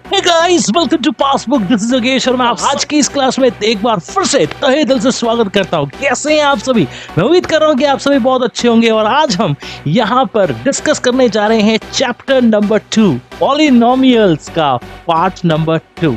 Hey guys, welcome to Passbook. This is Yogesh और मैं आज की इस क्लास में एक बार फिर से तहे दिल से स्वागत करता हूँ। कैसे हैं आप सभी? मैं उम्मीद कर रहा हूँ कि आप सभी बहुत अच्छे होंगे और आज हम यहाँ पर डिस्कस करने जा रहे हैं चैप्टर नंबर 2 पॉलिनोमियल्स का पार्ट नंबर 2।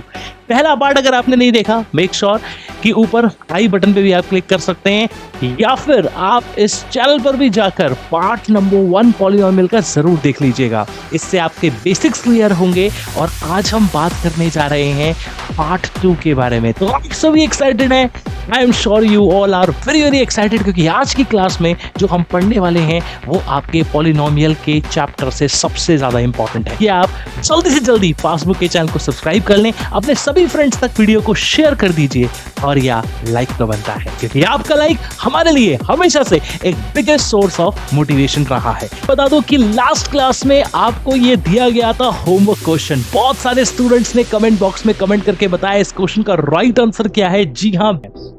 पहला पार्ट अगर आपने नहीं देखा, मेक श्योर कि ऊपर आई बटन पे भी आप क्लिक कर सकते हैं या फिर आप इस चैनल पर भी जाकर पार्ट नंबर 1 पॉलिनोमियल का जरूर देख लीजिएगा। इससे आपके बेसिक्स क्लियर होंगे और आज हम बात करने जा रहे हैं पार्ट 2 के बारे में। तो आप सभी एक्साइटेड हैं? I am sure you all are very very excited, क्योंकि आज की क्लास में जो हम पढ़ने वाले हैं वो आपके पॉलिनोमियल के चैप्टर से सबसे ज्यादा इंपॉर्टेंट है। कि आप जल्दी से जल्दी पासबुक के चैनल को सब्सक्राइब कर लें, अपने सभी फ्रेंड्स तक वीडियो को शेयर कर दीजिए और या लाइक तो बनता है, क्योंकि आपका लाइक हमारे लिए हमेशा से एक बिगेस्ट सोर्स ऑफ मोटिवेशन रहा है। बता दो कि लास्ट क्लास में आपको ये दिया गया था होमवर्क क्वेश्चन। बहुत सारे स्टूडेंट्स ने कमेंट बॉक्स में कमेंट करके बताया इस क्वेश्चन का राइट आंसर क्या है। जी हाँ,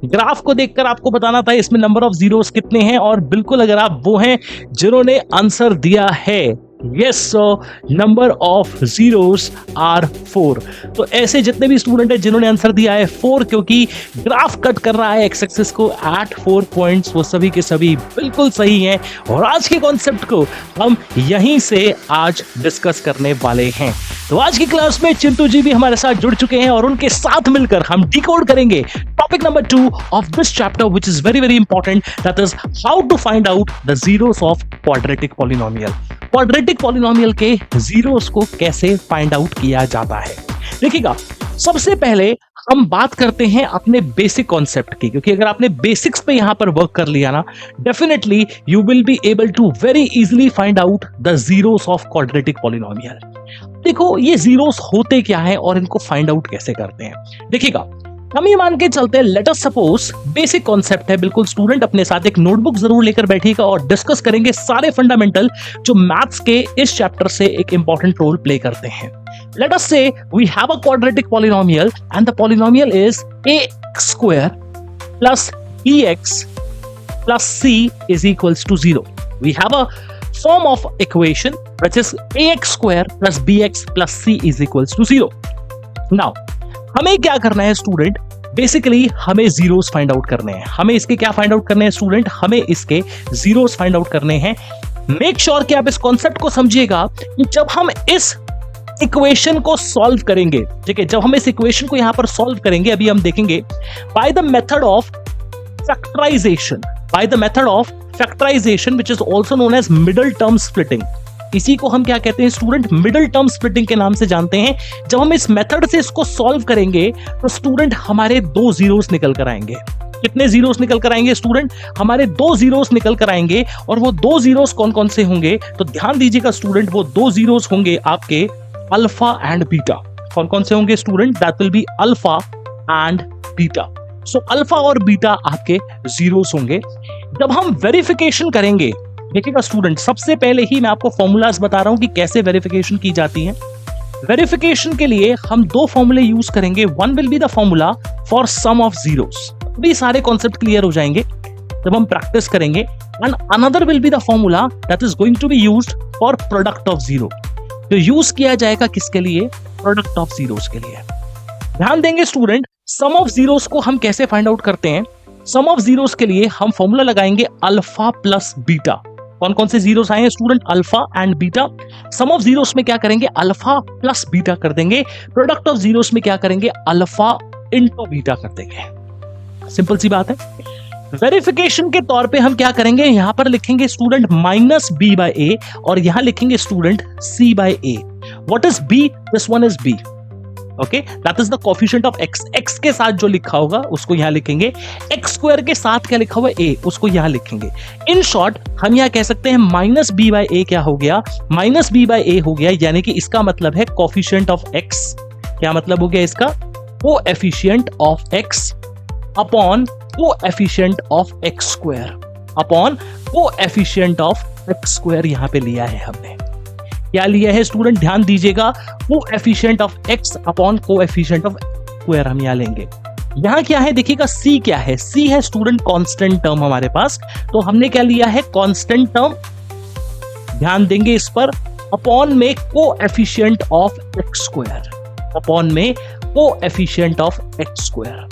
ग्राफ को देखकर आपको बताना था इसमें नंबर ऑफ जीरोस कितने हैं, और बिल्कुल अगर आप वो हैं जिन्होंने आंसर दिया है yes, so number of zeros are 4। तो ऐसे जितने भी स्टूडेंट हैं जिन्होंने आंसर दिया है 4, क्योंकि ग्राफ कट कर रहा है एक्स एक्सिस को एट 4 पॉइंट्स, वो सभी के सभी बिल्कुल सही हैं। और आज के कॉन्सेप्ट को हम यहीं से आज डिस्कस करने वाले हैं। तो आज की क्लास में चिंटू जी भी हमारे साथ जुड़ चुके हैं और उनके साथ मिलकर हम डिकोड करेंगे topic number 2 of this chapter, which is very very important, that is how to find out the zeros of quadratic polynomial. Quadratic polynomial के जीरोस को कैसे फाइंड आउट किया जाता है। देखिएगा, सबसे पहले हम बात करते हैं अपने बेसिक कॉन्सेप्ट की, क्योंकि अगर आपने बेसिक्स पे यहां पर वर्क कर लिया ना, definitely you will be able to very easily find out the zeros of quadratic polynomial. देखो, ये जीरोस होते क्या है और इनको फाइंड आउट कैसे करते हैं। देखिएगा, हम ये मान के चलते हैं, let us suppose basic concept है बिल्कुल। स्टूडेंट अपने साथ एक नोटबुक जरूर लेकर बैठिएगा और डिस्कस करेंगे सारे फंडामेंटल जो मैथ्स के इस चैप्टर से एक इंपॉर्टेंट रोल प्ले करते हैं। Let us say we have a quadratic polynomial and the polynomial is ax square plus bx plus c is equals to 0. We have a form of equation which is ax square plus bx plus c is equals to 0. Now, हमें क्या करना है student? Basically हमें zeros find out करने हैं। हमें इसके क्या फाइंड आउट करने हैं स्टूडेंट? हमें इसके जीरोस फाइंड आउट करने हैं। मेक श्योर कि आप इस कॉन्सेप्ट को समझिएगा कि जब हम इस इक्वेशन को सॉल्व करेंगे, ठीक है, जब हम इस इक्वेशन को यहां पर सॉल्व करेंगे, अभी हम देखेंगे by the method of factorization, by the method of factorization which is also known as middle term splitting. इसी को हम क्या कहते हैं स्टूडेंट? मिडिल टर्म स्प्लिटिंग के नाम से जानते हैं। जब हम इस मेथड से इसको सॉल्व करेंगे तो स्टूडेंट हमारे 2 जीरोस निकल कर आएंगे। कितने जीरोस निकल कर आएंगे स्टूडेंट? हमारे 2 जीरोस निकल कर आएंगे। और वो 2 जीरोस कौन कौन से होंगे? तो ध्यान दीजिएगा स्टूडेंट, वो 2 जीरोस होंगे आपके अल्फा एंड बीटा। कौन कौन से होंगे student? That will be alpha and beta. So alpha और बीटा आपके जीरोस होंगे। जब हम वेरिफिकेशन करेंगे, देखिएगा स्टूडेंट, सबसे पहले ही मैं आपको फॉर्मूलाज बता रहा हूं कि कैसे वेरिफिकेशन की जाती है। वेरिफिकेशन के लिए हम 2 फॉर्मूले यूज करेंगे। One will be the formula for sum of zeros. अभी सारे कॉन्सेप्ट क्लियर हो जाएंगे जब हम प्रैक्टिस करेंगे। And another will be the formula that is going to be used for product of zero. तो यूज किया जाएगा किसके लिए? प्रोडक्ट ऑफ जीरोस के लिए। ध्यान देंगे स्टूडेंट, सम ऑफ जीरोस को हम कैसे फाइंड आउट करते हैं? सम ऑफ जीरोस के लिए हम फॉर्मूला लगाएंगे अल्फा प्लस बीटा। कौन कौन से जीरोस आए हैं student? Alpha and beta. Sum of zeros में क्या करेंगे? अल्फा प्लस बीटा कर देंगे। प्रोडक्ट ऑफ जीरोस में क्या करेंगे? अल्फा इंटू बीटा कर देंगे। सिंपल सी बात है। वेरिफिकेशन के तौर पे हम क्या करेंगे? यहां पर लिखेंगे student minus B by A और यहां लिखेंगे student C by A. What is B? This one is B. Okay, that is the coefficient of X. X के साथ जो लिखा होगा उसको यहां लिखेंगे। एक्स स्क्वायर के साथ क्या लिखा हुआ है? ए, उसको यहां लिखेंगे। इन शॉर्ट हम यहां कह सकते हैं माइनस बी बाय ए क्या हो गया? माइनस बी बाय ए हो गया, यानी कि इसका मतलब है कोएफिशिएंट ऑफ एक्स। क्या मतलब हो गया इसका? Coefficient of x upon coefficient of X square upon coefficient of X square यहां पे लिया है हमने। क्या लिया है स्टूडेंट? ध्यान दीजिएगा, coefficient of x upon coefficient of square हम यहां लेंगे। यहां क्या है देखिएगा? सी क्या है? सी है स्टूडेंट कांस्टेंट टर्म हमारे पास, तो हमने क्या लिया है? Constant term. ध्यान देंगे इस पर, अपॉन में coefficient of X square. Upon में coefficient of X square.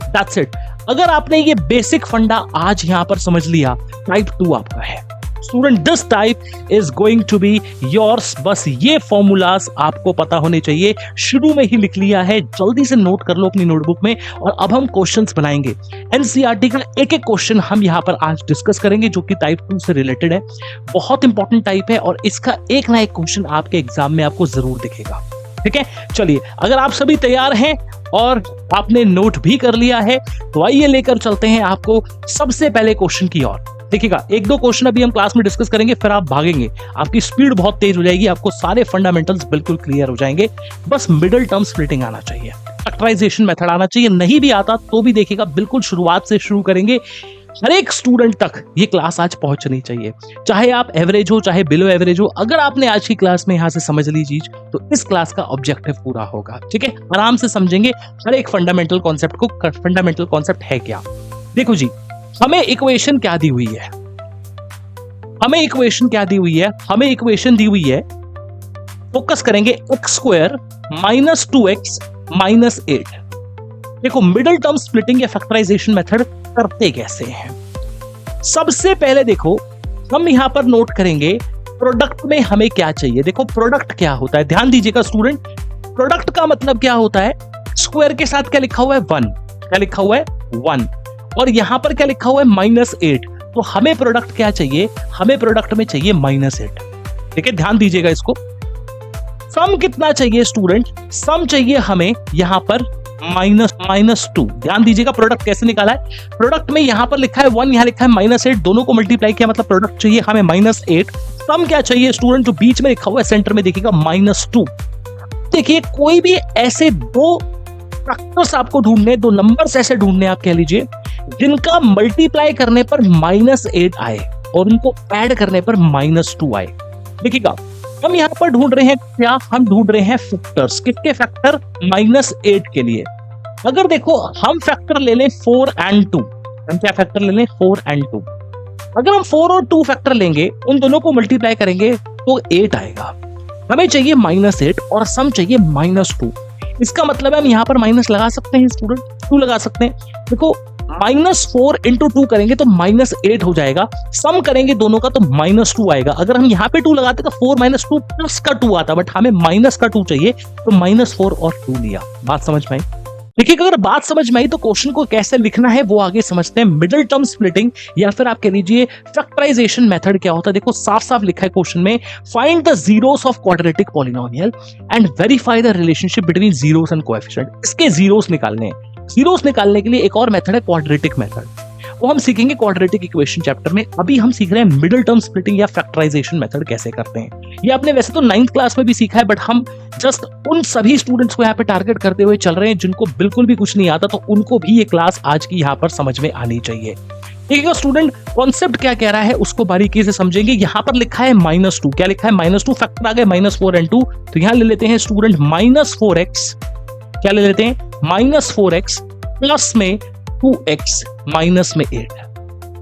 That's it. अगर आपने ये बेसिक फंडा आज यहां पर समझ लिया, टाइप 2 आपका है student. This type is going to be yours. बस ये फॉर्मूलाज आपको पता होने चाहिए, शुरू में ही लिख लिया है, जल्दी से नोट कर लो अपनी नोटबुक में। और अब हम क्वेश्चंस बनाएंगे। एनसीईआरटी का एक एक क्वेश्चन हम यहाँ पर आज डिस्कस करेंगे जो कि टाइप 2 से रिलेटेड है। बहुत इंपॉर्टेंट टाइप है और इसका एक ना एक क्वेश्चन आपके एग्जाम में आपको जरूर दिखेगा। ठीक है, चलिए अगर आप सभी तैयार हैं और आपने नोट भी कर लिया है तो आइए लेकर चलते हैं आपको सबसे पहले क्वेश्चन की ओर। देखिएगा, एक दो क्वेश्चन अभी हम क्लास में डिस्कस करेंगे, फिर आप भागेंगे, आपकी स्पीड बहुत तेज हो जाएगी, आपको सारे फंडामेंटल्स बिल्कुल क्लियर हो जाएंगे। बस मिडिल टर्म स्प्लिटिंग आना चाहिए, फैक्टराइजेशन मेथड आना चाहिए। नहीं भी आता तो भी देखिएगा, बिल्कुल शुरुआत से शुरू करेंगे। हर एक स्टूडेंट तक ये क्लास आज पहुंचनी चाहिए, चाहे आप एवरेज हो चाहे बिलो एवरेज हो। अगर आपने आज की क्लास में यहां से समझ ली चीज तो इस क्लास का ऑब्जेक्टिव पूरा होगा। ठीक है, आराम से समझेंगे हर एक फंडामेंटल कॉन्सेप्ट को। फंडामेंटल कॉन्सेप्ट है क्या? देखो जी, हमें इक्वेशन क्या दी हुई है? हमें इक्वेशन क्या दी हुई है? हमें इक्वेशन दी हुई है, फोकस करेंगे, x square minus 2x minus 8। देखो, मिडिल टर्म स्प्लिटिंग या फैक्टराइजेशन मेथड करते कैसे हैं। सबसे पहले देखो, हम यहां पर नोट करेंगे प्रोडक्ट में हमें क्या चाहिए। देखो, प्रोडक्ट क्या होता है, ध्यान दीजिएगा स्टूडेंट। प्रोडक्ट का मतलब क्या होता है? स्क्वायर के साथ क्या लिखा हुआ है? 1। क्या लिखा हुआ है? 1। और यहां पर क्या लिखा हुआ है? -8। तो हमें प्रोडक्ट क्या चाहिए? हमें प्रोडक्ट में चाहिए -8। ठीक है, ध्यान दीजिएगा इसको। सम कितना चाहिए स्टूडेंट? सम चाहिए हमें यहां पर -2। ध्यान दीजिएगा, प्रोडक्ट कैसे निकाला है? प्रोडक्ट में यहां पर लिखा है 1, यहां लिखा है -8, दोनों को मल्टीप्लाई किया, मतलब प्रोडक्ट चाहिए हमें -8। सम क्या चाहिए स्टूडेंट? जो बीच में लिखा हुआ है सेंटर में देखिएगा -2। देखिए, कोई भी ऐसे दो फैक्टर्स आपको ढूंढने, दो नंबर्स ऐसे ढूंढने आप कह लीजिए, जिनका मल्टीप्लाई करने पर -8 आए और उनको ऐड करने पर -2 आए। देखिएगा, हम यहां पर ढूंढ रहे हैं क्या? हम ढूंढ रहे हैं फैक्टर्स। किसके फैक्टर? -8 के लिए। अगर देखो, हम फैक्टर ले लें 4 and 2। हम क्या फैक्टर ले लें? 4 and 2। अगर हम 4 और 2 फैक्टर लेंगे, उन दोनों को मल्टीप्लाई करेंगे तो 8 आएगा। हमें चाहिए -8 और सम चाहिए -2। इसका मतलब है हम यहां पर माइनस लगा सकते हैं स्टूडेंट, 2 लगा सकते हैं। देखो, -4 into 2 करेंगे तो -8 हो जाएगा। सम करेंगे दोनों का तो -2 आएगा। अगर हम यहाँ पे 2 लगाते तो 4 - 2 प्लस का 2 आता, बट हमें माइनस का 2 चाहिए तो -4 और 2 लिया। बात समझ में आई? देखिए, अगर बात समझ में आई तो क्वेश्चन को कैसे लिखना है वो आगे समझते हैं। मिडिल टर्म स्प्लिटिंग या फिर आप कह लीजिए फैक्टराइजेशन मेथड क्या होता है। देखो, साफ साफ लिखा है क्वेश्चन में, find the zeros of quadratic polynomial and verify the relationship between zeros and coefficient. इसके जीरोस निकालने हैं। जीरोस निकालने के लिए एक और मेथड है क्वाड्रेटिक मेथड, वो हम सीखेंगे क्वाड्रेटिक इक्वेशन चैप्टर में। अभी हम सीख रहे हैं मिडिल टर्म स्प्लिटिंग या फैक्टराइजेशन मेथड कैसे करते हैं। ये आपने वैसे तो 9th क्लास में भी सीखा है, बट हम जस्ट उन सभी स्टूडेंट्स को यहाँ पे टारगेट करते हुए चल रहे हैं जिनको बिल्कुल भी कुछ नहीं आता, तो उनको भी ये क्लास आज की यहाँ पर समझ में आनी चाहिए। ठीक है स्टूडेंट, कॉन्सेप्ट क्या कह रहा है उसको बारीकी से समझेंगे। यहाँ पर लिखा है -2। क्या लिखा है? -2। फैक्टर आ गए -4 and 2, तो यहाँ ले लेते हैं स्टूडेंट -4x। क्या ले लेते हैं? -4x प्लस में 2x माइनस में 8।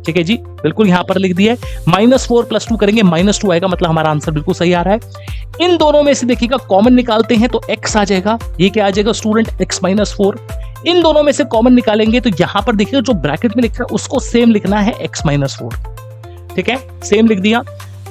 ठीक है जी, बिल्कुल यहां पर लिख दिया है। -4 + 2 करेंगे, -2 आएगा, मतलब हमारा आंसर बिल्कुल सही आ रहा है। इन दोनों में से देखिएगा कॉमन निकालते हैं तो x आ जाएगा। ये क्या आ जाएगा स्टूडेंट? x - 4। इन दोनों में से कॉमन निकालेंगे तो यहां पर देखिएगा जो ब्रैकेट में लिखा है उसको सेम लिखना है, x - 4। ठीक है, सेम लिख दिया।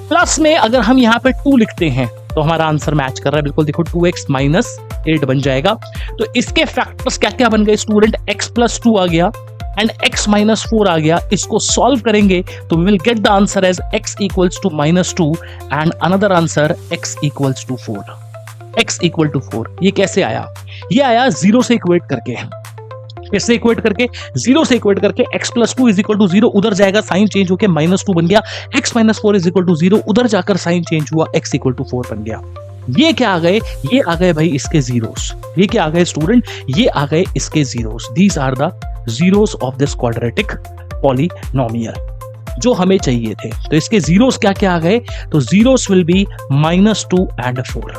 प्लस में अगर हम यहाँ पे 2 लिखते हैं तो हमारा आंसर मैच कर रहा है बिल्कुल। देखो, 2x - 8 बन जाएगा। तो इसके फैक्टर्स क्या क्या बन गए स्टूडेंट? x + 2 आ गया एंड x - 4 आ गया। इसको सॉल्व करेंगे तो we will get the answer as x = -2 and another answer x = 4। x = 4 ये कैसे आया? ये आया 0 से इक्वेट करके। कैसे इक्वेट करके? 0 से इक्वेट करके x + 2 = 0, उधर जाएगा साइन चेंज होकर -2 बन गया। x - 4 = 0, उधर जाकर साइन चेंज हुआ, x = 4 बन गया। ये क्या आ गए? ये आ गए भाई इसके जीरोस। ये क्या आ गए स्टूडेंट? ये आ गए इसके zeros. These are the zeros of this quadratic polynomial जो हमें चाहिए थे। तो इसके जीरोस क्या क्या आ गए? तो जीरोस विल बी -2 and 4।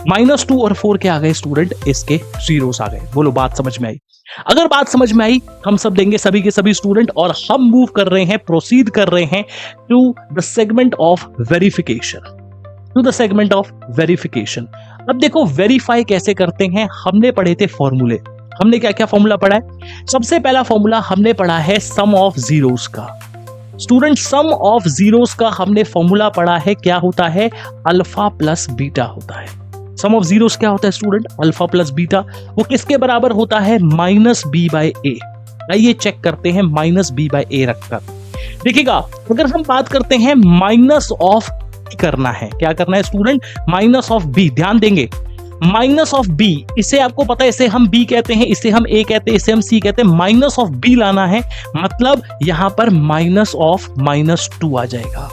-2 और 4 क्या आ गए स्टूडेंट? इसके जीरोस आ गए। बोलो, बात समझ में आई? अगर बात समझ में आई, हम सब देंगे सभी के सभी स्टूडेंट, और हम मूव कर रहे हैं, प्रोसीड कर रहे हैं to the segment of verification. To the segment of verification. अब देखो वेरीफाई कैसे करते हैं, हमने पढ़े थे फॉर्मूले। हमने क्या क्या फॉर्मूला पढ़ा है? सबसे पहला फॉर्मूला हमने पढ़ा है सम ऑफ जीरोस का। स्टूडेंट सम ऑफ जीरोस का हमने फॉर्मूला पढ़ा है, क्या होता है? अल्फा प्लस बीटा होता है। सम ऑफ जीरोस क्या होता है स्टूडेंट? Alpha plus beta. वो किसके बराबर होता है? माइनस बी बाई ए। आइए चेक करते हैं माइनस बी बाई ए रखकर। देखिएगा, अगर हम बात करते हैं माइनस ऑफ करना है, क्या करना है स्टूडेंट? Minus of B. ध्यान देंगे, माइनस ऑफ बी, इसे आपको पता है, इसे हम बी कहते हैं, इसे हम ए कहते हैं, इसे हम सी कहते हैं। माइनस ऑफ बी लाना है, मतलब यहां पर माइनस ऑफ -2 आ जाएगा।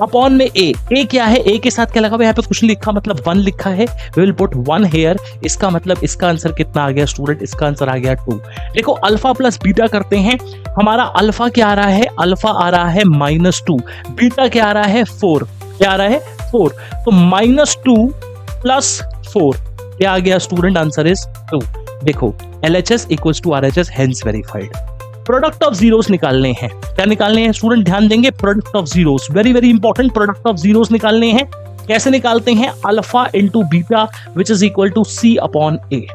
अपॉन में ए क्या है? ए के साथ क्या लगा हुआ है? यहाँ पे कुछ नहीं लिखा, मतलब 1 लिखा है। We will put 1 here. इसका मतलब इसका आंसर कितना आ गया स्टूडेंट? इसका आंसर आ गया 2। देखो अल्फा प्लस बीटा करते हैं, हमारा अल्फा क्या आ रहा है? अल्फा आ रहा है -2, बीटा क्या आ रहा है? 4। क्या आ रहा है? 4। तो -2 प्लस 4 क्या आ गया स्टूडेंट? Answer is 2। देखो LHS equals to RHS, hence verified. Product of zeros निकालने हैं। क्या निकालने हैं स्टूडेंट? ध्यान देंगे, product of zeros, very very important. Product of zeros निकालने हैं। कैसे निकालते हैं? Alpha into beta which is equal to C upon A.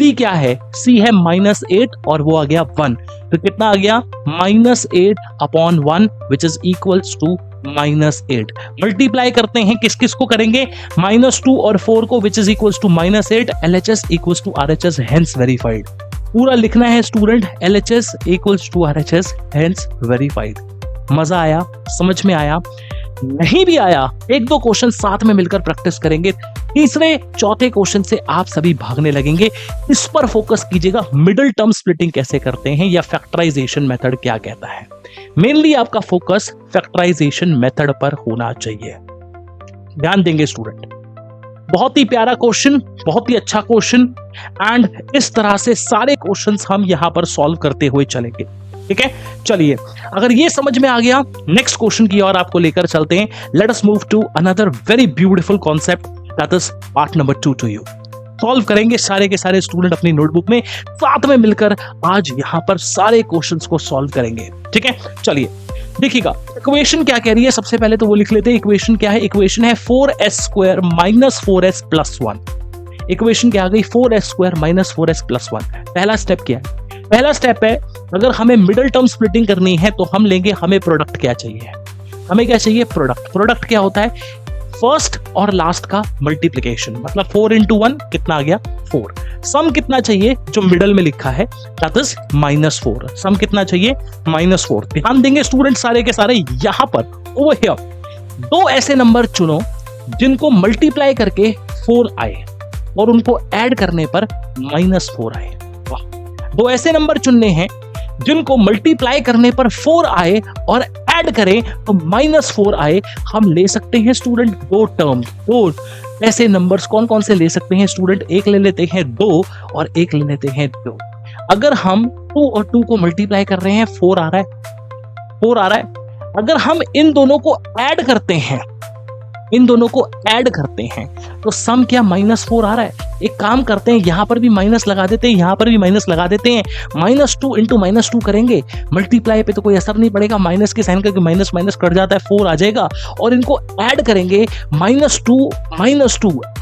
C क्या है? C है -8 और वो आ गया 1, तो कितना आ गया? -8 upon 1 which is equals to -8। Multiply करते हैं, किस किस को करेंगे? -2 और 4 को, which is equals to -8। LHS equals to RHS, hence verified. पूरा लिखना है student, LHS equals to RHS, hence verified. मजा आया? समझ में आया? नहीं भी आया, 1-2 क्वेश्चन साथ में मिलकर प्रैक्टिस करेंगे। तीसरे चौथे क्वेश्चन से आप सभी भागने लगेंगे। इस पर फोकस कीजिएगा, मिडिल टर्म स्प्लिटिंग कैसे करते हैं या फैक्टराइजेशन मेथड क्या कहता है। मेनली आपका फोकस फैक्टराइजेशन मेथड पर होना चाहिए। ध्यान देंगे स्टूडेंट, बहुत ही प्यारा क्वेश्चन, बहुत ही अच्छा क्वेश्चन, एंड इस तरह से सारे क्वेश्चंस हम यहां पर सॉल्व करते हुए चलेंगे। ठीक है, चलिए, अगर ये समझ में आ गया, नेक्स्ट क्वेश्चन की ओर आपको लेकर चलते हैं। Let us move to another very beautiful concept, that is part number 2 to you. Solve करेंगे सारे के सारे स्टूडेंट अपनी नोटबुक में, साथ में मिलकर आज यहां पर सारे क्वेश्चंस को सॉल्व करेंगे। ठीक है, चलिए देखिएगा, इक्वेशन क्या कह रही है। सबसे पहले तो वो लिख लेते हैं, इक्वेशन क्या है? इक्वेशन है 4s² - 4s + 1। इक्वेशन क्या आ गई? 4s² - 4s + 1। पहला स्टेप क्या है? पहला स्टेप है, अगर हमें मिडिल टर्म स्प्लिटिंग करनी है तो हम लेंगे, हमें प्रोडक्ट क्या चाहिए? हमें क्या चाहिए? प्रोडक्ट। प्रोडक्ट क्या होता है? फर्स्ट और लास्ट का मल्टीप्लीकेशन, मतलब 4 × 1 कितना आ गया? 4। सम कितना चाहिए? जो मिडल में लिखा है, दैट इज -4। सम कितना चाहिए? -4। ध्यान देंगे स्टूडेंट, सारे के सारे यहां पर ओवर हियर 2 ऐसे नंबर चुनो जिनको मल्टीप्लाई करके 4 आए और उनको ऐड करने पर -4 आए। वाह, 2 ऐसे नंबर चुनने हैं जिनको मल्टीप्लाई करने पर 4 आए और ऐड करें तो -4 आए। हम ले सकते हैं स्टूडेंट 2 टर्म, 2 ऐसे नंबर्स। कौन कौन से ले सकते हैं स्टूडेंट? एक ले लेते हैं 2 और एक ले लेते हैं 2। अगर हम 2 और 2 को मल्टीप्लाई कर रहे हैं, 4 आ रहा है, 4 आ रहा है। अगर हम इन दोनों को ऐड करते हैं, इन दोनों को ऐड करते हैं तो सम क्या? -4 आ रहा है। एक काम करते हैं, यहां पर भी माइनस लगा देते हैं, यहां पर भी माइनस लगा देते हैं। -2 × -2 करेंगे, मल्टीप्लाई पे तो कोई असर नहीं पड़ेगा, माइनस के साइन करके माइनस माइनस कट जाता है, 4 आ जाएगा। और इनको ऐड करेंगे, -2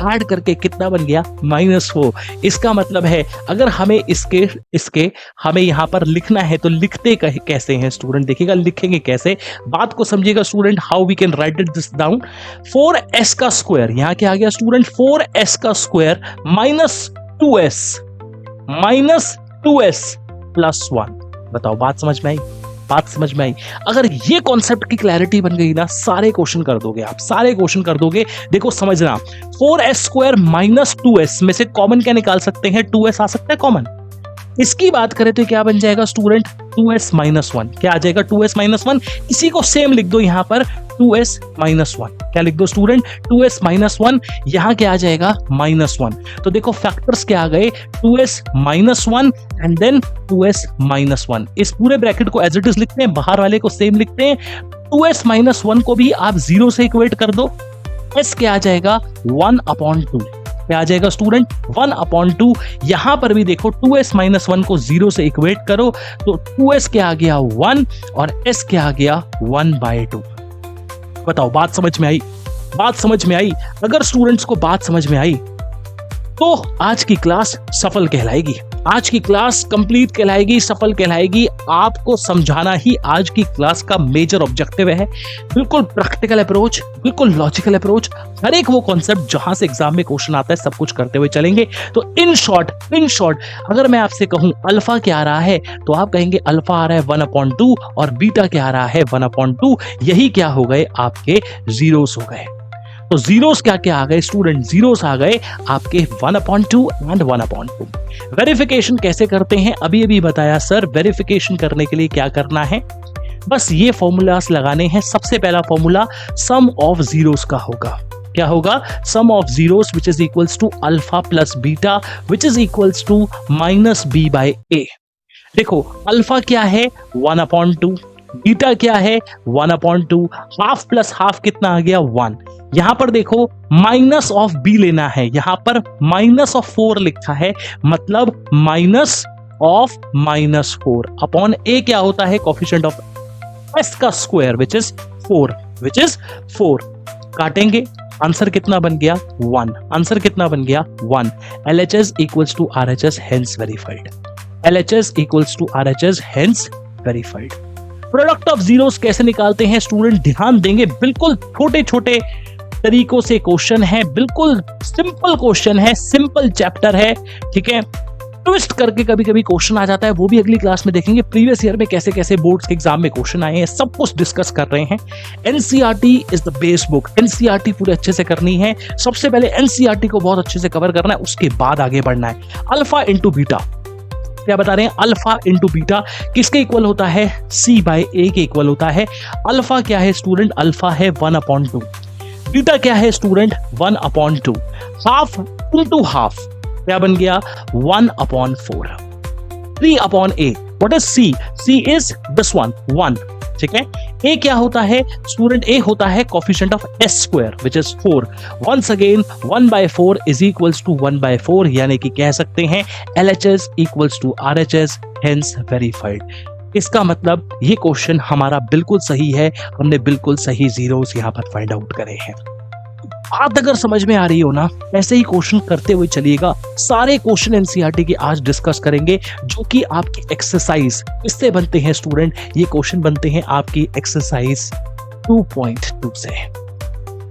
ऐड करके कितना बन गया? -4। इसका मतलब है अगर हमें इसके हमें यहां पर लिखना है तो लिखते कैसे हैं स्टूडेंट? देखिएगा, लिखेंगे कैसे, बात को समझिएगा student, how we can write it this down. 4s का स्क्वायर, यहां क्या आ गया स्टूडेंट? 4s का स्क्वायर -2s + 1। बताओ, बात समझ में आई? बात समझ में आई? अगर ये कॉन्सेप्ट की क्लैरिटी बन गई ना, सारे क्वेश्चन कर दोगे आप, सारे क्वेश्चन कर दोगे। देखो समझना, 4s² - 2s में से कॉमन क्या निकाल सकते हैं? 2s आ सकता है कॉमन। इसकी बात करें तो क्या बन जाएगा स्टूडेंट? 2s - 1। क्या आ जाएगा? 2s - 1। इसी को सेम लिख दो यहां पर, 2s - 1। क्या लिख दो स्टूडेंट? 2s - 1। यहां क्या आ जाएगा? -1। तो देखो फैक्टर्स क्या आ गए? 2s - 1 and then 2s - 1। इस पूरे ब्रैकेट को एज इट इज लिखते हैं, बाहर वाले को सेम लिखते हैं। 2s - 1 को भी आप 0 से इक्वेट कर दो। s क्या आ जाएगा? 1/2। क्या आ जाएगा स्टूडेंट? 1/2। यहां पर भी देखो 2s - 1 को 0 से इक्वेट करो तो 2s क्या आ गया? 1 और s क्या आ गया? 1/2। बताओ, बात समझ में आई? बात समझ में आई? अगर स्टूडेंट्स को बात समझ में आई तो आज की क्लास सफल कहलाएगी, आज की क्लास कंप्लीट कहलाएगी, सफल कहलाएगी। आपको समझाना ही आज की क्लास का मेजर ऑब्जेक्टिव है। बिल्कुल प्रैक्टिकल अप्रोच, बिल्कुल लॉजिकल अप्रोच, हर एक वो कॉन्सेप्ट जहां से एग्जाम में क्वेश्चन आता है सब कुछ करते हुए चलेंगे। तो इन शॉर्ट अगर मैं आपसे कहूं अल्फा क्या आ रहा है तो आप कहेंगे अल्फा आ रहा है 1/2 और बीटा क्या आ रहा है 1/2। यही क्या हो गए, आपके जीरोस हो गए। तो जीरोस क्या क्या आ गए स्टूडेंट, जीरोस आ गए आपके 1/2 एंड 1/2। वेरिफिकेशन कैसे करते हैं अभी अभी बताया सर। वेरिफिकेशन करने के लिए क्या करना है, बस ये फॉर्मूलास लगाने हैं। सबसे पहला फॉर्मूला सम ऑफ जीरोस का होगा। क्या होगा, sum of zeros which is equals to alpha plus beta which is equals to -b/a। देखो अल्फा क्या है 1/2, बीटा क्या है 1/2, हाफ प्लस हाफ कितना आ गया 1। यहां पर देखो माइनस ऑफ बी लेना है, यहां पर -4 लिखा है, मतलब -4 अपॉन ए क्या होता है, कोफिशिएंट ऑफ एस का स्क्वायर विच इज 4। काटेंगे, आंसर कितना बन गया 1। आंसर कितना बन गया 1। LHS equals to RHS hence verified. LHS equals to RHS hence verified. Product of zeros कैसे निकालते हैं स्टूडेंट, ध्यान देंगे। बिल्कुल छोटे छोटे तरीकों से क्वेश्चन है, बिल्कुल सिंपल क्वेश्चन है, सिंपल चैप्टर है, ठीक है। ट्विस्ट करके कभी कभी क्वेश्चन आ जाता है, वो भी अगली क्लास में देखेंगे। प्रीवियस ईयर में कैसे कैसे बोर्ड्स के एग्जाम में क्वेश्चन आए हैं सब कुछ डिस्कस कर रहे हैं। NCERT is the base book. NCERT पूरे अच्छे से करनी है। सबसे पहले एनसीईआरटी को बहुत अच्छे से कवर करना है, उसके बाद आगे बढ़ना है। अल्फा इंटू बीटा क्या बता रहे हैं, अल्फा इंटू बीटा किसके इक्वल होता है, C/A के इक्वल होता है। अल्फा क्या है स्टूडेंट, अल्फा है 1/2, बीटा क्या है स्टूडेंट 1/2, हाफ इंटू हाफ क्या बन गया 1/4, 3/A। What is C? C is this one 1, ठीक है। A क्या होता है स्टूडेंट, A होता है coefficient of S square which is 4। Once again 1/4 is equals to 1/4, यानी कि कह सकते हैं LHS equals to RHS hence verified. इसका मतलब ये क्वेश्चन हमारा बिल्कुल सही है, हमने बिल्कुल सही जीरोस यहाँ पर फाइंड आउट करे हैं। बात अगर समझ में आ रही हो ना, ऐसे ही क्वेश्चन करते हुए चलिएगा। सारे क्वेश्चन एनसीईआरटी के आज डिस्कस करेंगे, जो कि आपकी एक्सरसाइज इससे बनते हैं स्टूडेंट। ये क्वेश्चन बनते हैं आपकी एक्सरसाइज 2.2 से।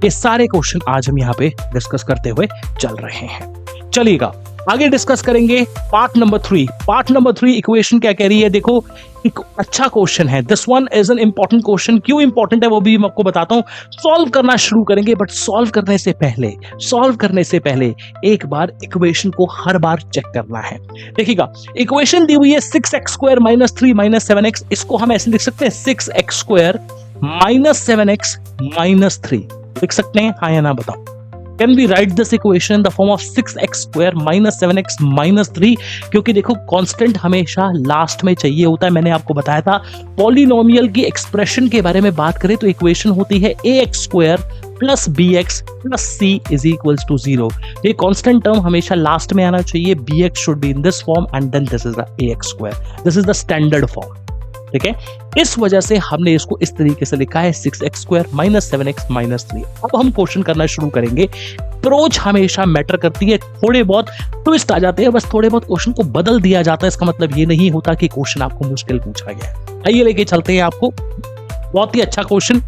ये सारे क्वेश्चन आज हम यहाँ पे डिस्कस करते हुए चल रहे हैं। चलिएगा आगे डिस्कस करेंगे part number 3। Part number 3 equation क्या कह रही है, देखो एक अच्छा क्वेश्चन है। This one is an important question. क्यों इंपॉर्टेंट है वो भी मैं आपको बताता हूं। सॉल्व करना शुरू करेंगे, बट सॉल्व करने से पहले एक बार इक्वेशन को हर बार चेक करना है। देखिएगा इक्वेशन दी हुई है 6x² - 3 - 7x। इसको हम ऐसे लिख सकते हैं 6x² - 7x - 3 लिख सकते हैं, हाँ या ना बताओ। Can we write this equation in the form of 6x² - 7x - 3? क्योंकि देखो कांस्टेंट हमेशा लास्ट में चाहिए होता है। मैंने आपको बताया था पॉलिनोमियल की एक्सप्रेशन के बारे में बात करें तो इक्वेशन होती है ax² + bx + c is equals to 0। ये कांस्टेंट टर्म हमेशा लास्ट में आना चाहिए। bx should be in this form and then this is the ax²। This is the standard form, ठीक है। इस वजह से हमने इसको इस तरीके से लिखा है 6x² - 7x - 3। अब हम क्वेश्चन करना शुरू करेंगे। अप्रोच हमेशा मैटर करती है, थोड़े बहुत ट्विस्ट आ जाते हैं, बस थोड़े बहुत क्वेश्चन को बदल दिया जाता है। इसका मतलब ये नहीं होता कि क्वेश्चन आपको मुश्किल पूछा गया। आइए लेके चलते हैं आपको बहुत ही अच्छा question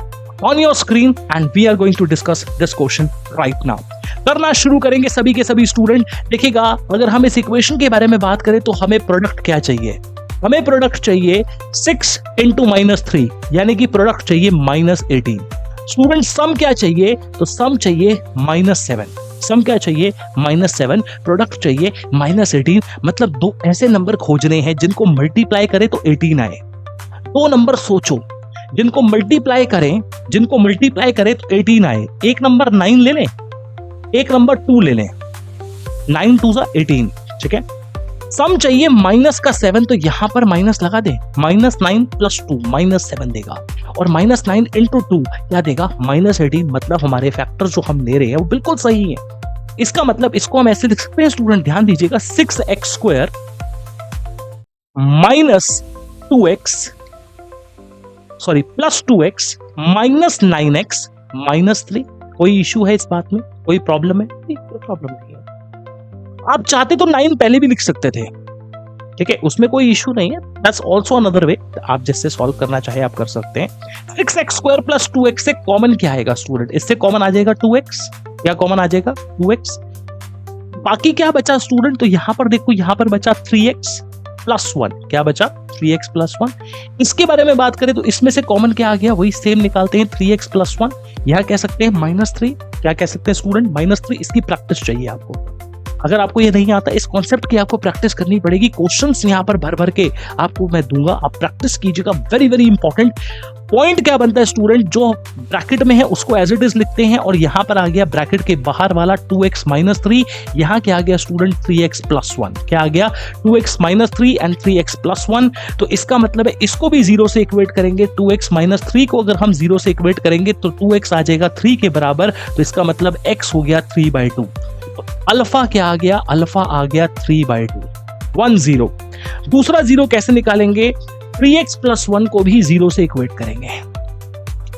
on your screen and we are going to discuss this question right now. करना शुरू करेंगे सभी के सभी स्टूडेंट। देखिएगा अगर हम इस इक्वेशन के बारे में बात करें तो हमें प्रोडक्ट क्या चाहिए, हमें प्रोडक्ट चाहिए 6 × -3, यानी कि प्रोडक्ट चाहिए -18। स्टूडेंट सम क्या चाहिए, तो सम चाहिए -7। सम क्या चाहिए -7, प्रोडक्ट चाहिए -18। मतलब दो ऐसे नंबर खोजने हैं जिनको मल्टीप्लाई करें तो 18 आए। दो नंबर सोचो जिनको मल्टीप्लाई करें तो 18 आए। एक नंबर 9 ले लें, एक नंबर 2 ले लें, 9 2 = 18, ठीक है। सम चाहिए -7, तो यहां पर माइनस लगा दे। -9 + 2 -7 देगा, और -9 × 2 क्या देगा -18। मतलब हमारे फैक्टर जो हम ले रहे हैं वो बिल्कुल सही है। इसका मतलब इसको हम ऐसे लिख सकते हैं स्टूडेंट, ध्यान दीजिएगा 6x² - 2x +2x - 9x - 3। कोई इशू है इस बात में, कोई प्रॉब्लम है? कोई प्रॉब्लम नहीं है। आप चाहते तो 9 पहले भी लिख सकते थे, ठीक है, उसमें कोई इशू नहीं है। दैट्स ऑल्सो अनदर वे, आप जिससे सॉल्व करना चाहे आप कर सकते हैं। 6x स्क्वायर प्लस 2x से कॉमन क्या आएगा स्टूडेंट? इससे कॉमन आ जाएगा 2x, क्या कॉमन आ जाएगा 2x। बाकी क्या बचा स्टूडेंट? तो यहां पर देखो, यहां पर बचा 3x प्लस 1, क्या बचा 3x प्लस 1। इसके बारे में बात करें तो इसमें से कॉमन क्या आ गया, वही सेम निकालते हैं 3x प्लस 1। यहां कह सकते हैं -3, क्या कह सकते हैं स्टूडेंट -3। इसकी प्रैक्टिस चाहिए आपको, अगर आपको ये नहीं आता इस कॉन्सेप्ट की आपको प्रैक्टिस करनी पड़ेगी। क्वेश्चंस यहाँ पर भर भर के आपको मैं दूंगा, आप प्रैक्टिस कीजिएगा। वेरी वेरी इंपॉर्टेंट पॉइंट क्या बनता है स्टूडेंट, जो ब्रैकेट में है उसको एज इट इज लिखते हैं, और यहाँ पर आ गया ब्रैकेट के बाहर वाला 2x - 3, यहाँ क्या आ गया स्टूडेंट 3x प्लस 1, क्या आ गया 2x - 3 एंड 3x प्लस 1। तो इसका मतलब है इसको भी 0 से इक्वेट करेंगे। 2x - 3 को अगर हम 0 से इक्वेट करेंगे तो 2x आ जाएगा 3 के बराबर, तो इसका मतलब x हो गया 3/2। अल्फा क्या आ गया, अल्फा आ गया 3/2, 1 0। दूसरा 0 कैसे निकालेंगे, 3x प्लस 1 को भी 0 से इक्वेट करेंगे।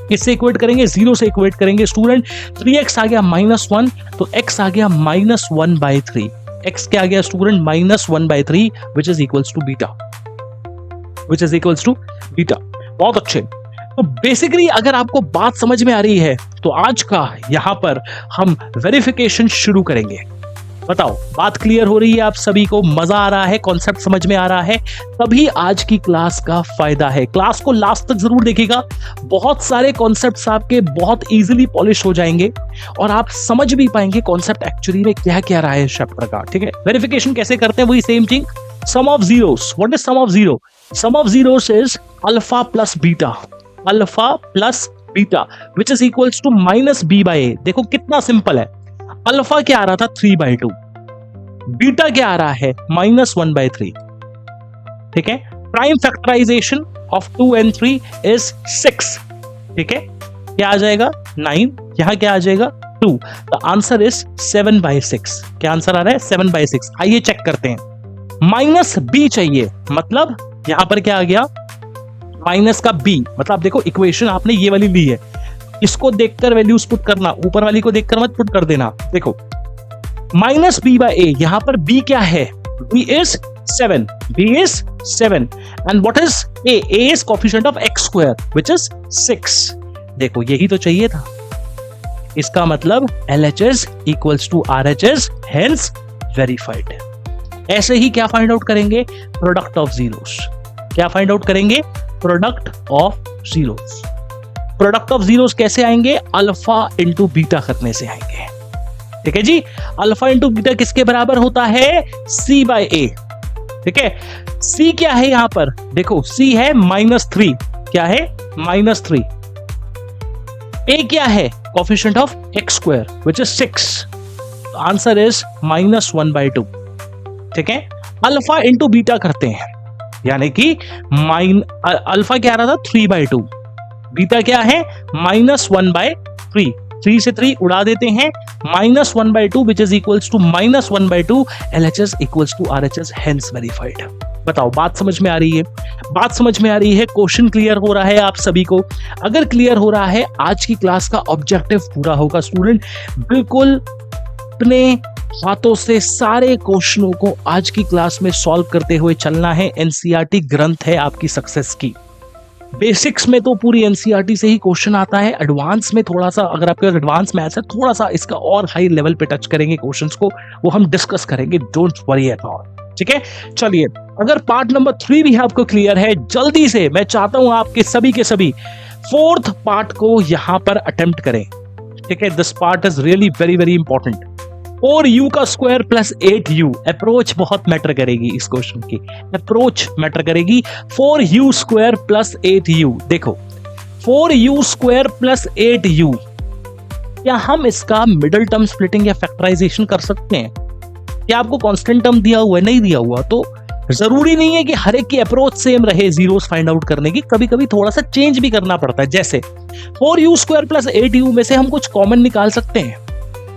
किससे इक्वेट करेंगे, 0 से इक्वेट करेंगे स्टूडेंट। 3x आ गया -1, तो x आ गया -1/3। x क्या आ गया student, -1/3 which is equals to beta, which is equals to beta. बहुत अच्छे। तो बेसिकली अगर आपको बात समझ में आ रही है तो आज का यहां पर हम वेरिफिकेशन शुरू करेंगे। बताओ बात क्लियर हो रही है आप सभी को, मजा आ रहा है, कॉन्सेप्ट समझ में आ रहा है, तभी आज की क्लास का फायदा है। क्लास को लास्ट तक जरूर देखिएगा, बहुत सारे कॉन्सेप्ट्स आपके बहुत इजीली पॉलिश हो जाएंगे और आप समझ भी पाएंगे कॉन्सेप्ट एक्चुअली में क्या क्या रहा है इस चैप्टर का। ठीक है, वेरिफिकेशन कैसे करते हैं, वही same thing. Sum of zeros, what is sum of zero? Sum of zeros is alpha plus beta, alpha plus beta which is equals to -b/a। देखो कितना सिंपल है, अल्फा क्या आ रहा था 3/2, बीटा क्या आ रहा है -1/3। ठीक है, prime factorization of 2 and 3 is 6। ठीक है, क्या आ जाएगा 9, यहां क्या आ जाएगा 2। The answer is 7/6। क्या आंसर आ रहा है 7/6। आइए चेक करते हैं, -b चाहिए, मतलब यहां पर क्या आ गया माइनस का b, मतलब देखो इक्वेशन आपने ये वाली ली है, इसको देखकर वैल्यूज पुट करना, ऊपर वाली को देखकर मत पुट कर देना। देखो -b/a, यहां पर b क्या है, b is 7, b is 7 and what is a? a is coefficient of x square which is 6। देखो यही तो चाहिए था, इसका मतलब LHS equals to RHS, hence verified। ऐसे ही क्या फाइंड आउट करेंगे, प्रोडक्ट ऑफ जीरोस। क्या फाइंड आउट करेंगे, product of zeros. Product of zeros कैसे आएंगे, अल्फा इंटू बीटा करने से आएंगे। ठीक है जी, अल्फा इंटू बीटा किसके बराबर होता है, c/a। ठीक है, c क्या है यहां पर, देखो c है -3, क्या है -3। a क्या है, coefficient of x square which is 6, answer is -1/2। ठीक है, अल्फा इंटू बीटा करते हैं, यानी कि अल्फा क्या आ रहा था 3/2, बीटा क्या है -1/3, 3 से 3 उड़ा देते हैं, -1/2 which is equals to -1/2, LHS equals to RHS, hence verified। बताओ बात समझ में आ रही है, बात समझ में आ रही है, क्वेश्चन क्लियर हो रहा है आप सभी को? अगर क्लियर हो रहा है, आज की क्लास का ऑब्जेक्टिव पूरा होगा स्टूडेंट। बिल्कुल अपने हाथों से सारे क्वेश्चनों को आज की क्लास में सॉल्व करते हुए चलना है। एनसीईआरटी ग्रंथ है आपकी सक्सेस की। बेसिक्स में तो पूरी एनसीईआरटी से ही क्वेश्चन आता है, एडवांस में थोड़ा सा, अगर आपके एडवांस मैथ्स है, थोड़ा सा इसका और हाई लेवल पे टच करेंगे क्वेश्चंस को, वो हम डिस्कस करेंगे, डोंट वरी एट ऑल। ठीक है, चलिए अगर पार्ट नंबर 3 भी आपको क्लियर है, जल्दी से मैं चाहता हूं आपके सभी के सभी 4th पार्ट को यहां पर अटेम्प्ट करें। ठीक है, this part is really very very important. 4u का स्क्वायर प्लस 8u, अप्रोच बहुत मैटर करेगी इस क्वेश्चन की, अप्रोच मैटर करेगी। 4u स्क्वायर प्लस 8u, देखो 4u स्क्वायर प्लस 8u, क्या हम इसका मिडिल टर्म स्प्लिटिंग या फैक्टराइजेशन कर सकते हैं? क्या आपको कांस्टेंट टर्म दिया हुआ है, नहीं दिया हुआ, तो जरूरी नहीं है कि हर एक की अप्रोच सेम रहे जीरोस फाइंड आउट करने की, कभी कभी थोड़ा सा चेंज भी करना पड़ता है। जैसे 4u स्क्वायर प्लस 8u में से हम कुछ कॉमन निकाल सकते हैं,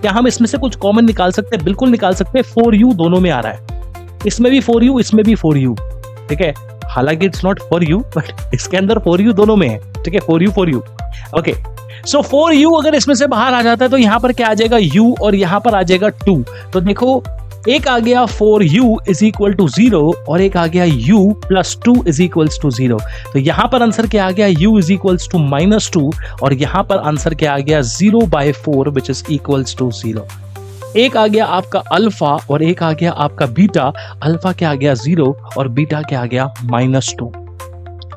क्या हम इसमें से कुछ कॉमन निकाल सकते हैं? बिल्कुल निकाल सकते हैं। 4u दोनों में आ रहा है, इसमें भी 4u, इसमें भी 4u। ठीक है, हालांकि इट्स नॉट 4u, बट इसके अंदर 4u दोनों में है। ठीक है, 4u ओके। सो 4u अगर इसमें से बाहर आ जाता है तो यहां पर क्या आ जाएगा u, और यहां पर आ जाएगा 2। तो देखो एक आ गया 4u इज इक्वल टू 0 और एक आ गया u plus 2 is equals to 0। तो यहां पर आंसर क्या आ गया, u इज इक्वल्स टू -2 और यहां पर आंसर क्या आ गया 0/4 विच इज इक्वल्स टू 0। एक आ गया आपका अल्फा और एक आ गया आपका बीटा। अल्फा क्या आ गया 0 और बीटा क्या आ गया -2।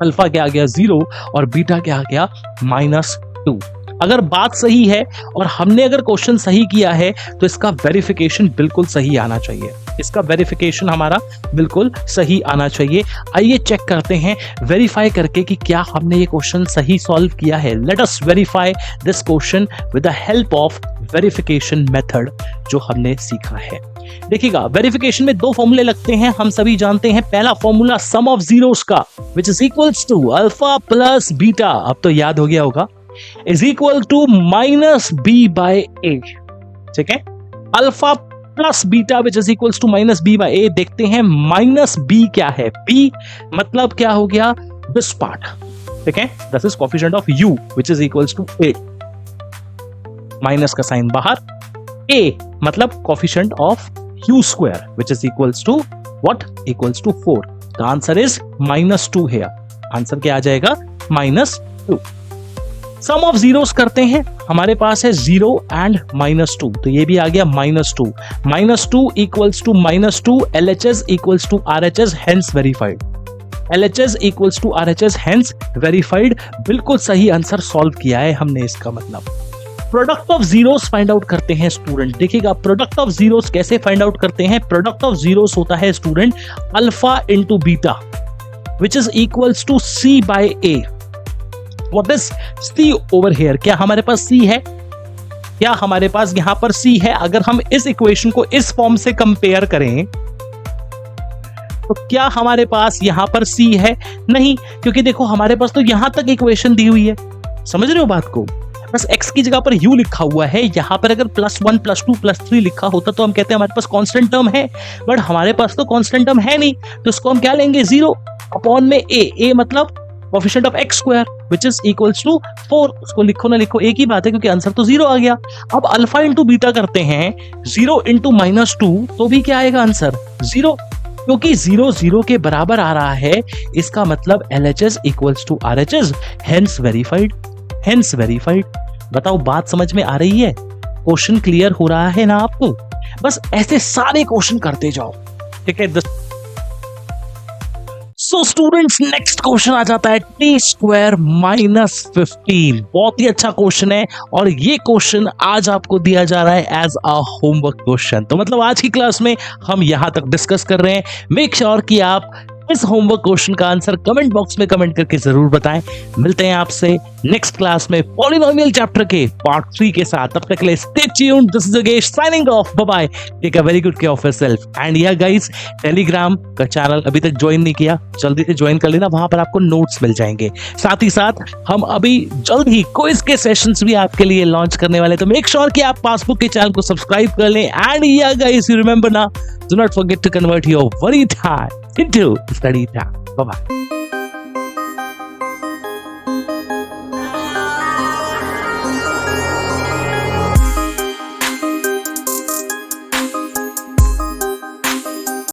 अल्फा क्या आ गया 0 और बीटा क्या आ गया -2। अगर बात सही है और हमने अगर क्वेश्चन सही किया है तो इसका वेरिफिकेशन बिल्कुल सही आना चाहिए। इसका वेरिफिकेशन हमारा बिल्कुल सही आना चाहिए। आइए चेक करते हैं वेरीफाई करके कि क्या हमने ये क्वेश्चन सही सॉल्व किया है। Let us verify this question with the help of verification method जो हमने सीखा है। देखिएगा, वेरिफिकेशन में दो फॉर्मूले लगते हैं, हम सभी जानते हैं। पहला फॉर्मूला सम ऑफ जीरोस का which is equals to alpha plus beta, अब तो याद हो गया होगा, इज इक्वल टू -b/a। ठीक है, alpha plus beta which is equals to -b/a। देखते हैं -b क्या है। b मतलब क्या हो गया, दिस पार्ट। ठीक है, this is coefficient of u which is equals to a, minus का साइन बाहर। a मतलब coefficient of u square which is equals to what, equals to 4। The answer is -2 here. Answer क्या आ जाएगा, -2। सम of zeros करते हैं, हमारे पास है 0 एंड -2, तो ये भी आ गया -2। -2 equals to -2, LHS equals to RHS, hence verified. LHS equals to RHS, hence verified. बिल्कुल सही आंसर सॉल्व किया है हमने। इसका मतलब product of zeros find out करते हैं स्टूडेंट। देखिएगा, प्रोडक्ट ऑफ जीरोस कैसे फाइंड आउट करते हैं। प्रोडक्ट ऑफ जीरोस होता है student alpha into beta which is equals to c/a। What is C over here? क्या हमारे पास C है? क्या हमारे पास यहां पर C है? अगर हम इस इक्वेशन को इस फॉर्म से कंपेयर करें तो क्या हमारे पास यहां पर C है? नहीं, क्योंकि देखो हमारे पास तो यहां तक इक्वेशन दी हुई है। समझ रहे हो बात को? बस x की जगह पर u लिखा हुआ है। यहां पर अगर +1 +2 +3 लिखा होता तो हम कहते हैं हमारे पास कांस्टेंट टर्म है, बट हमारे पास तो कांस्टेंट टर्म है नहीं, तो इसको हम क्या लेंगे, 0 अपॉन में a मतलब coefficient of x square which is equals to 4। उसको लिखो ना लिखो एक ही बात है, क्योंकि आंसर तो 0 आ गया। अब अल्फा इंटू बीटा करते हैं, 0 इंटू -2 तो भी क्या आएगा आंसर 0, क्योंकि 0 0 के बराबर आ रहा है। इसका मतलब LHS equals to RHS, hence verified, hence verified. बताओ बात समझ में आ रही है? क्वेश्चन क्लियर हो रहा है ना आपको? बस ऐसे सारे क्वेश्चन करते जाओ। ठीक है, सो स्टूडेंट्स नेक्स्ट क्वेश्चन आ जाता है t² -15। बहुत ही अच्छा क्वेश्चन है और ये क्वेश्चन आज आपको दिया जा रहा है एज अ होमवर्क क्वेश्चन। तो मतलब आज की क्लास में हम यहां तक डिस्कस कर रहे हैं। मेक श्योर कि आप इस होमवर्क क्वेश्चन का आंसर कमेंट बॉक्स में कमेंट करके जरूर बताएं। मिलते हैं आपसे नेक्स्ट क्लास में पॉलिनोमियल चैप्टर के पार्ट 3 के साथ। तब तक के लिए stay tuned. This is Yogesh signing off. Bye bye. Take a very good care of yourself. And yeah guys, Telegram का चैनल अभी तक ज्वाइन नहीं किया, जल्दी से ज्वाइन कर लेना, वहां पर आपको नोट्स मिल जाएंगे। साथ ही साथ हम अभी जल्द ही क्विज के सेशंस भी आपके लिए लॉन्च करने वाले, तो मेक श्योर कि आप पासबुक के चैनल को सब्सक्राइब कर लें। And yeah guys, you remember ना, do not forget to convert your worry time into study time. Bye bye.